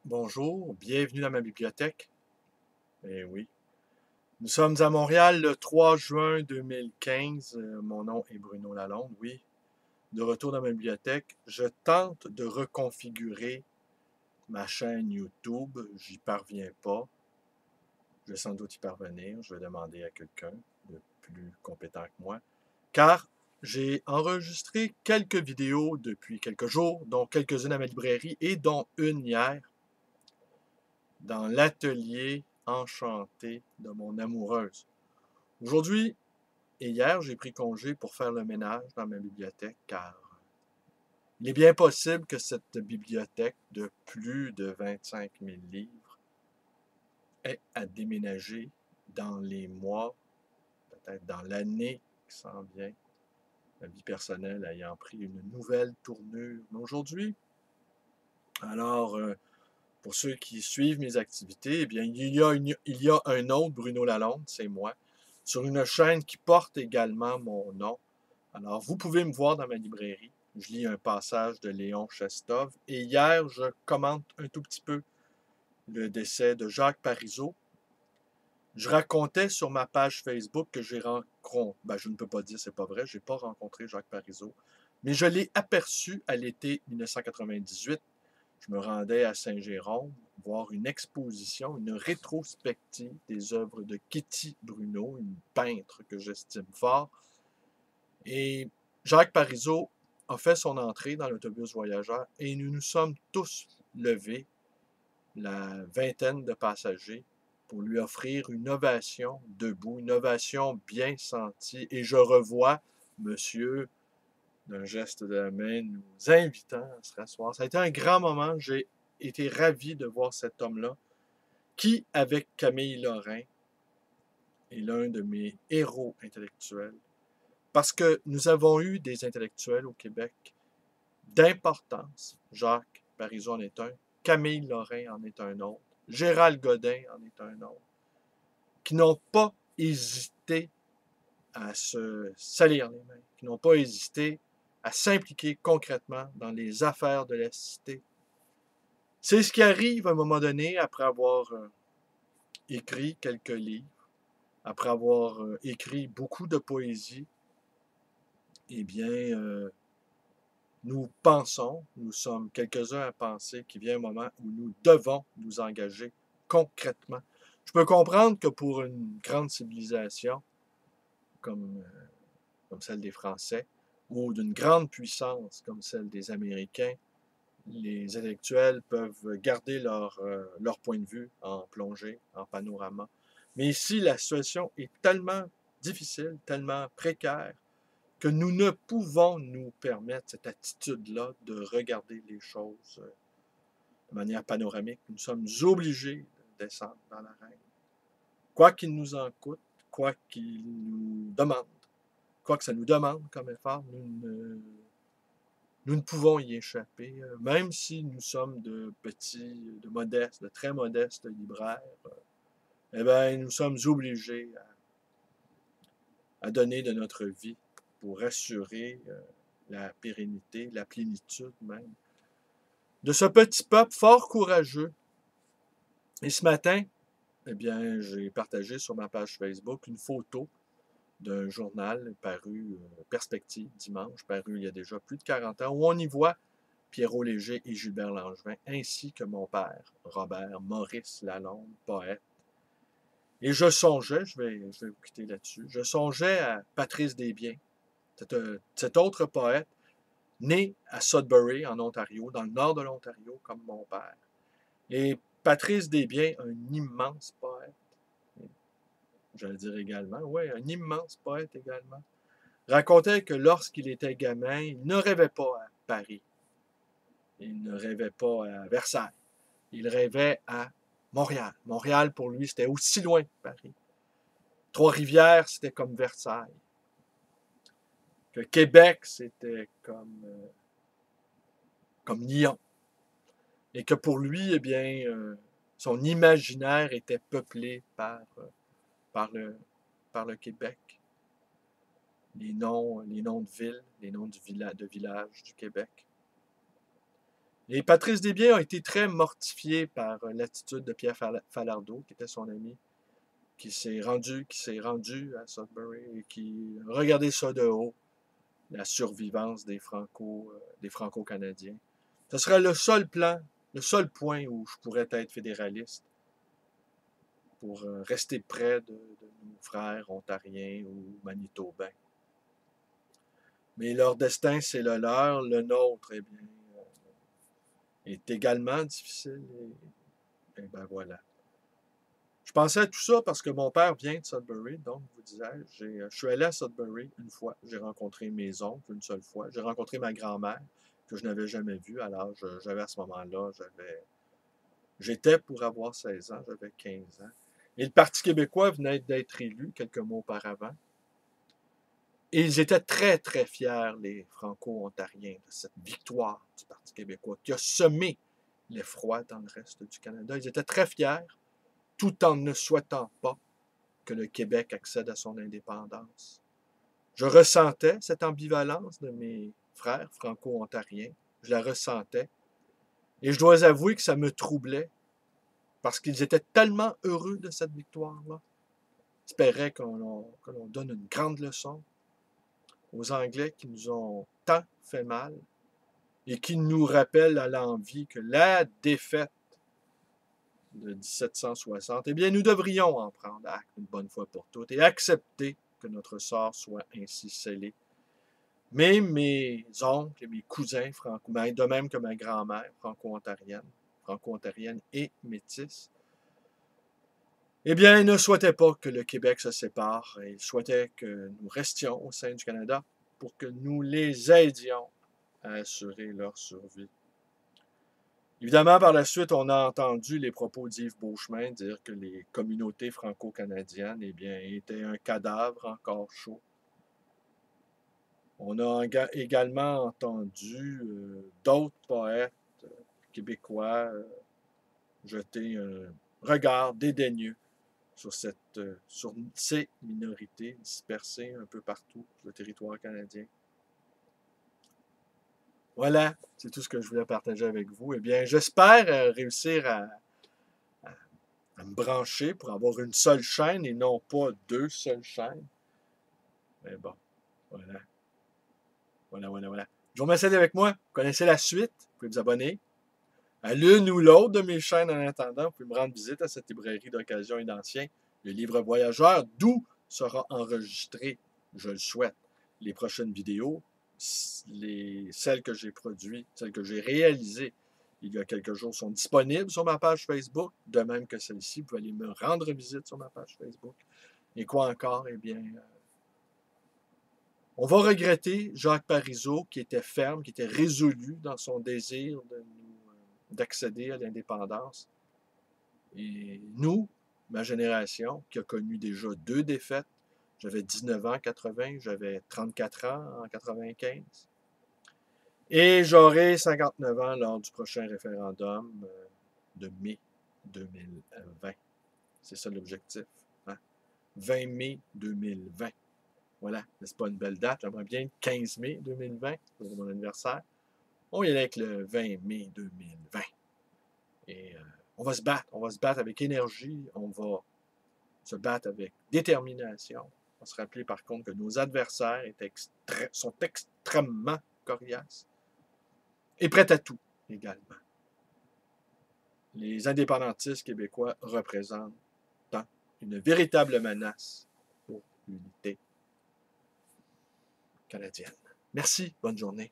Bonjour, bienvenue dans ma bibliothèque. Eh oui. Nous sommes à Montréal le 3 juin 2015. Mon nom est Bruno Lalonde, oui. De retour dans ma bibliothèque, je tente de reconfigurer ma chaîne YouTube. J'y parviens pas. Je vais sans doute y parvenir. Je vais demander à quelqu'un de plus compétent que moi. Car j'ai enregistré quelques vidéos depuis quelques jours, dont quelques-unes à ma librairie et dont une hier dans l'atelier enchanté de mon amoureuse. Aujourd'hui et hier, j'ai pris congé pour faire le ménage dans ma bibliothèque car il est bien possible que cette bibliothèque de plus de 25 000 livres ait à déménager dans les mois, peut-être dans l'année qui s'en vient, ma vie personnelle ayant pris une nouvelle tournure. Mais aujourd'hui, alors, pour ceux qui suivent mes activités, eh bien, il y a un autre Bruno Lalonde, c'est moi, sur une chaîne qui porte également mon nom. Alors, vous pouvez me voir dans ma librairie. Je lis un passage de Léon Chestov. Et hier, je commente un tout petit peu le décès de Jacques Parizeau. Je racontais sur ma page Facebook que j'ai rencontré, je ne peux pas dire, c'est pas vrai, je n'ai pas rencontré Jacques Parizeau, mais je l'ai aperçu à l'été 1998. Je me rendais à Saint-Jérôme voir une exposition, une rétrospective des œuvres de Kitty Bruno, une peintre que j'estime fort. Et Jacques Parizeau a fait son entrée dans l'autobus voyageur et nous nous sommes tous levés, la vingtaine de passagers, pour lui offrir une ovation debout, une ovation bien sentie. Et je revois monsieur, d'un geste de la main, nous invitant à se rasseoir. Ça a été un grand moment. J'ai été ravi de voir cet homme-là, qui, avec Camille Lorrain, est l'un de mes héros intellectuels. Parce que nous avons eu des intellectuels au Québec d'importance. Jacques Parizeau en est un, Camille Lorrain en est un autre, Gérald Godin en est un autre, qui n'ont pas hésité à se salir les mains, qui n'ont pas hésité à s'impliquer concrètement dans les affaires de la cité. C'est ce qui arrive à un moment donné après avoir écrit quelques livres, après avoir écrit beaucoup de poésie. Eh bien, nous pensons, nous sommes quelques-uns à penser qu'il vient un moment où nous devons nous engager concrètement. Je peux comprendre que pour une grande civilisation comme, comme celle des Français, ou d'une grande puissance comme celle des Américains, les intellectuels peuvent garder leur point de vue en plongée, en panorama. Mais ici, la situation est tellement difficile, tellement précaire, que nous ne pouvons nous permettre cette attitude-là de regarder les choses de manière panoramique. Nous sommes obligés de descendre dans l'arène. Quoi qu'il nous en coûte, quoi qu'il nous demande, quoi que ça nous demande comme effort, nous ne pouvons y échapper, même si nous sommes de petits, de modestes, de très modestes libraires. Eh bien, nous sommes obligés à donner de notre vie pour assurer la pérennité, la plénitude même de ce petit peuple fort courageux. Et ce matin, eh bien, j'ai partagé sur ma page Facebook une photo d'un journal paru, Perspective, dimanche, paru il y a déjà plus de 40 ans, où on y voit Pierrot Léger et Gilbert Langevin, ainsi que mon père, Robert Maurice Lalonde, poète. Et je songeais, je vais vous quitter là-dessus, je songeais à Patrice Desbiens, cet autre poète, né à Sudbury, en Ontario, dans le nord de l'Ontario, comme mon père. Et Patrice Desbiens, un immense poète, j'allais dire également, oui, un immense poète également, racontait que lorsqu'il était gamin, il ne rêvait pas à Paris, il ne rêvait pas à Versailles, il rêvait à Montréal. Montréal, pour lui, c'était aussi loin que Paris. Trois-Rivières, c'était comme Versailles. Que Québec, c'était comme Lyon. Et que pour lui, eh bien, son imaginaire était peuplé par le, par le Québec. Les noms de villes, les noms de villages du Québec. Et Patrice Desbiens a été très mortifié par l'attitude de Pierre Falardeau, qui était son ami, qui s'est rendu à Sudbury et qui regardait ça de haut, la survivance des Franco-Canadiens. Ce serait le seul le seul point où je pourrais être fédéraliste pour rester près de nos frères ontariens ou manitobains. Mais leur destin, c'est le leur, le nôtre, eh bien, est également difficile. Et ben voilà. Je pensais à tout ça parce que mon père vient de Sudbury, donc, vous disais, je suis allé à Sudbury une fois. J'ai rencontré mes oncles une seule fois. J'ai rencontré ma grand-mère, que je n'avais jamais vue. Alors, j'avais à ce moment-là, j'étais pour avoir 16 ans, j'avais 15 ans. Et le Parti québécois venait d'être élu quelques mois auparavant. Et ils étaient très, très fiers, les Franco-Ontariens, de cette victoire du Parti québécois qui a semé l'effroi dans le reste du Canada. Ils étaient très fiers, tout en ne souhaitant pas que le Québec accède à son indépendance. Je ressentais cette ambivalence de mes frères franco-ontariens. Je la ressentais. Et je dois avouer que ça me troublait parce qu'ils étaient tellement heureux de cette victoire-là. J'espérais qu'on donne une grande leçon aux Anglais qui nous ont tant fait mal et qui nous rappellent à l'envi que la défaite de 1760, eh bien, nous devrions en prendre acte une bonne fois pour toutes et accepter que notre sort soit ainsi scellé. Mais mes oncles et mes cousins de même que ma grand-mère franco-ontarienne et métisse, eh bien, ils ne souhaitaient pas que le Québec se sépare. Ils souhaitaient que nous restions au sein du Canada pour que nous les aidions à assurer leur survie. Évidemment, par la suite, on a entendu les propos d'Yves Beauchemin dire que les communautés franco-canadiennes, eh bien, étaient un cadavre encore chaud. On a également entendu d'autres poètes québécois jeter un regard dédaigneux sur ces minorités dispersées un peu partout sur le territoire canadien. Voilà, c'est tout ce que je voulais partager avec vous. Eh bien, j'espère réussir à me brancher pour avoir une seule chaîne et non pas deux seules chaînes. Mais bon, voilà. Voilà. Je vous remercie d'être avec moi. Vous connaissez la suite. Vous pouvez vous abonner à l'une ou l'autre de mes chaînes en attendant. Vous pouvez me rendre visite à cette librairie d'occasion et d'anciens, le livre voyageur, d'où sera enregistré, je le souhaite, les prochaines vidéos, celles que j'ai produites, celles que j'ai réalisées il y a quelques jours sont disponibles sur ma page Facebook, de même que celle-ci. Vous pouvez aller me rendre visite sur ma page Facebook. Et quoi encore? Eh bien, on va regretter Jacques Parizeau, qui était ferme, qui était résolu dans son désir d'accéder à l'indépendance. Et nous, ma génération, qui a connu déjà 2 défaites, j'avais 19 ans en 80, j'avais 34 ans en 95, et j'aurai 59 ans lors du prochain référendum de mai 2020. C'est ça l'objectif. Hein? 20 mai 2020. Voilà, n'est-ce pas une belle date? J'aimerais bien le 15 mai 2020, pour mon anniversaire. On y est avec le 20 mai 2020. Et on va se battre avec énergie, on va se battre avec détermination. On va se rappeler par contre que nos adversaires sont extrêmement coriaces et prêts à tout également. Les indépendantistes québécois représentent une véritable menace pour l'unité canadienne. Merci, bonne journée.